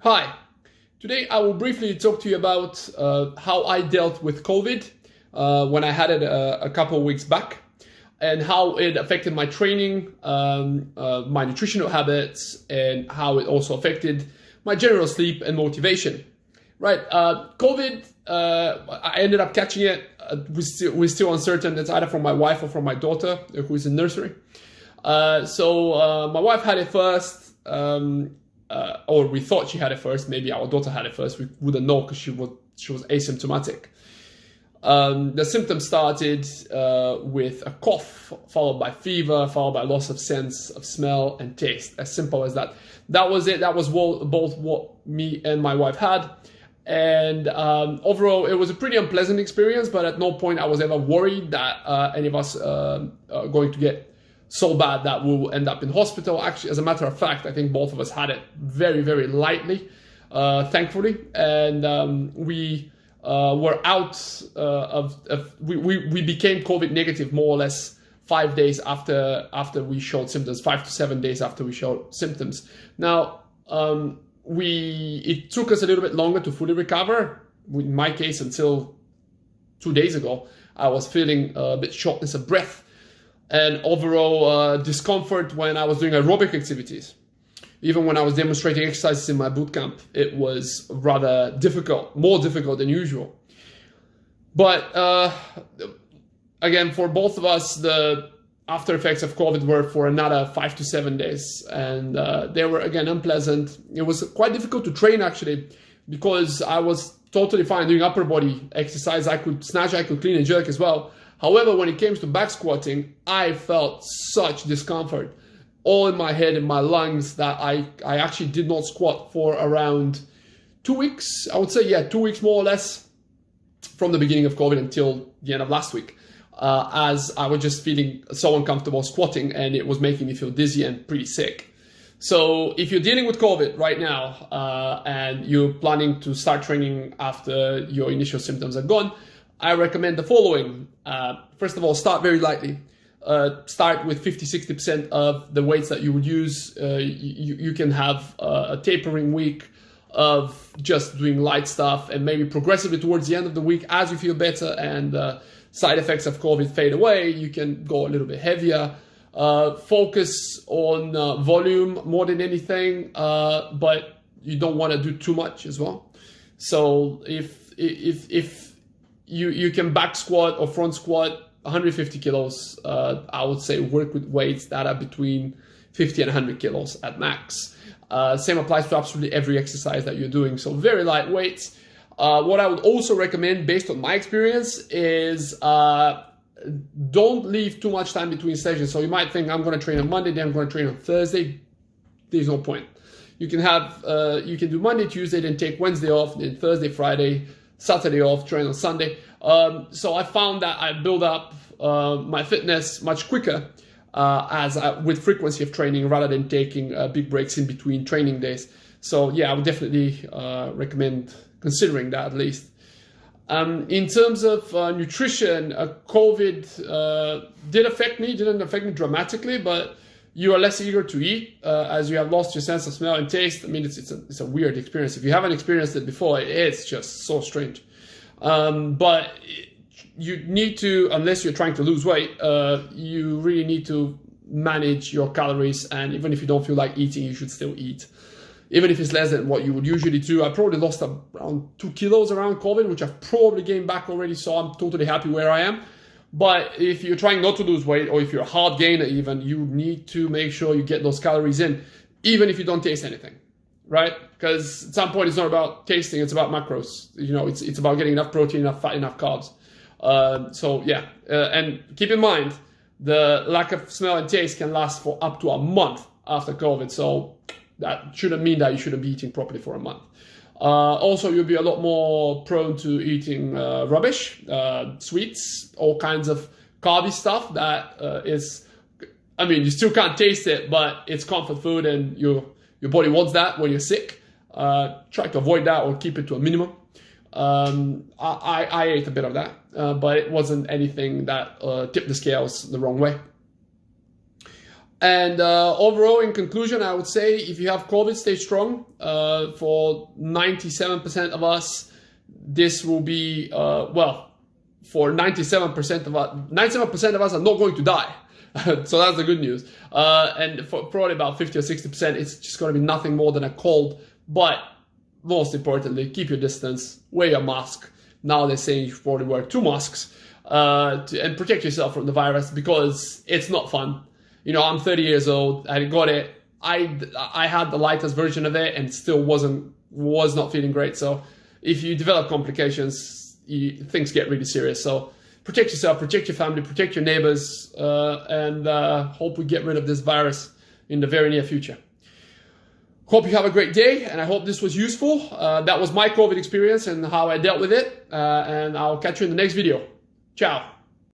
Hi, today I will briefly talk to you about how I dealt with COVID when I had it a couple of weeks back, and how it affected my training, my nutritional habits, and how it also affected my general sleep and motivation. Right, COVID, I ended up catching it. We're still uncertain. It's either from my wife or from my daughter, who is in nursery. So my wife had it first. Or we thought she had it first. Maybe our daughter had it first. We wouldn't know because she was asymptomatic. The symptoms started with a cough, followed by fever, followed by loss of sense of smell and taste. As simple as that. That was it. That was both what me and my wife had. And overall, it was a pretty unpleasant experience. But at no point I was ever worried that any of us are going to get so bad that we'll end up in hospital. Actually, as a matter of fact, I think both of us had it very, very lightly, thankfully. And we were out we became COVID negative more or less 5 days after we showed symptoms, 5 to 7 days after we showed symptoms. Now, it took us a little bit longer to fully recover. In my case, until 2 days ago, I was feeling a bit shortness of breath and overall discomfort when I was doing aerobic activities. Even when I was demonstrating exercises in my boot camp, it was rather difficult, more difficult than usual. But again, for both of us, the after effects of COVID were for another 5 to 7 days. And they were, again, unpleasant. It was quite difficult to train, actually, because I was totally fine doing upper body exercise. I could snatch, I could clean and jerk as well. However, when it came to back squatting, I felt such discomfort all in my head and my lungs that I actually did not squat for around 2 weeks. I would say, yeah, 2 weeks more or less from the beginning of COVID until the end of last week, as I was just feeling so uncomfortable squatting and it was making me feel dizzy and pretty sick. So if you're dealing with COVID right now and you're planning to start training after your initial symptoms are gone, I recommend the following. First of all, start very lightly. Start with 50-60% of the weights that you would use. You can have a tapering week of just doing light stuff, and maybe progressively towards the end of the week, as you feel better and side effects of COVID fade away, you can go a little bit heavier. Focus on volume more than anything, but you don't want to do too much as well. So if you can back squat or front squat 150 kilos, I would say work with weights that are between 50 and 100 kilos at max. Same applies to absolutely every exercise that you're doing. So very light weights. What I would also recommend, based on my experience, is don't leave too much time between sessions. So you might think, I'm going to train on Monday, then I'm going to train on Thursday. There's no point. You can do Monday, Tuesday, then take Wednesday off, then Thursday, Friday, Saturday off, train on Sunday. So I found that I build up my fitness much quicker with frequency of training rather than taking big breaks in between training days. So yeah, I would definitely recommend considering that at least. In terms of nutrition, COVID didn't affect me dramatically, but you are less eager to eat as you have lost your sense of smell and taste. I mean, it's a weird experience. If you haven't experienced it before, it's just so strange. But you need to, unless you're trying to lose weight, you really need to manage your calories. And even if you don't feel like eating, you should still eat. Even if it's less than what you would usually do. I probably lost around 2 kilos around COVID, which I've probably gained back already. So I'm totally happy where I am. But if you're trying not to lose weight, or if you're a hard gainer even, you need to make sure you get those calories in, even if you don't taste anything, right? Because at some point it's not about tasting, it's about macros. You know, it's about getting enough protein, enough fat, enough carbs. So yeah, and keep in mind, the lack of smell and taste can last for up to a month after COVID. So that shouldn't mean that you shouldn't be eating properly for a month. Also, you'll be a lot more prone to eating rubbish, sweets, all kinds of carby stuff that you still can't taste it, but it's comfort food and your body wants that when you're sick. Try to avoid that or keep it to a minimum. I ate a bit of that, but it wasn't anything that tipped the scales the wrong way. And overall, in conclusion, I would say if you have COVID, stay strong. For 97% of us, this will be, well, for 97% of us, 97% of us are not going to die. So that's the good news. And for probably about 50 or 60%, it's just going to be nothing more than a cold. But most importantly, keep your distance, wear your mask. Now they're saying you should probably wear 2 masks and protect yourself from the virus, because it's not fun. You know, I'm 30 years old. I got it. I had the lightest version of it and still was not feeling great. So if you develop complications, things get really serious. So protect yourself, protect your family, protect your neighbors, and hope we get rid of this virus in the very near future. Hope you have a great day, and I hope this was useful. That was my COVID experience and how I dealt with it. And I'll catch you in the next video. Ciao.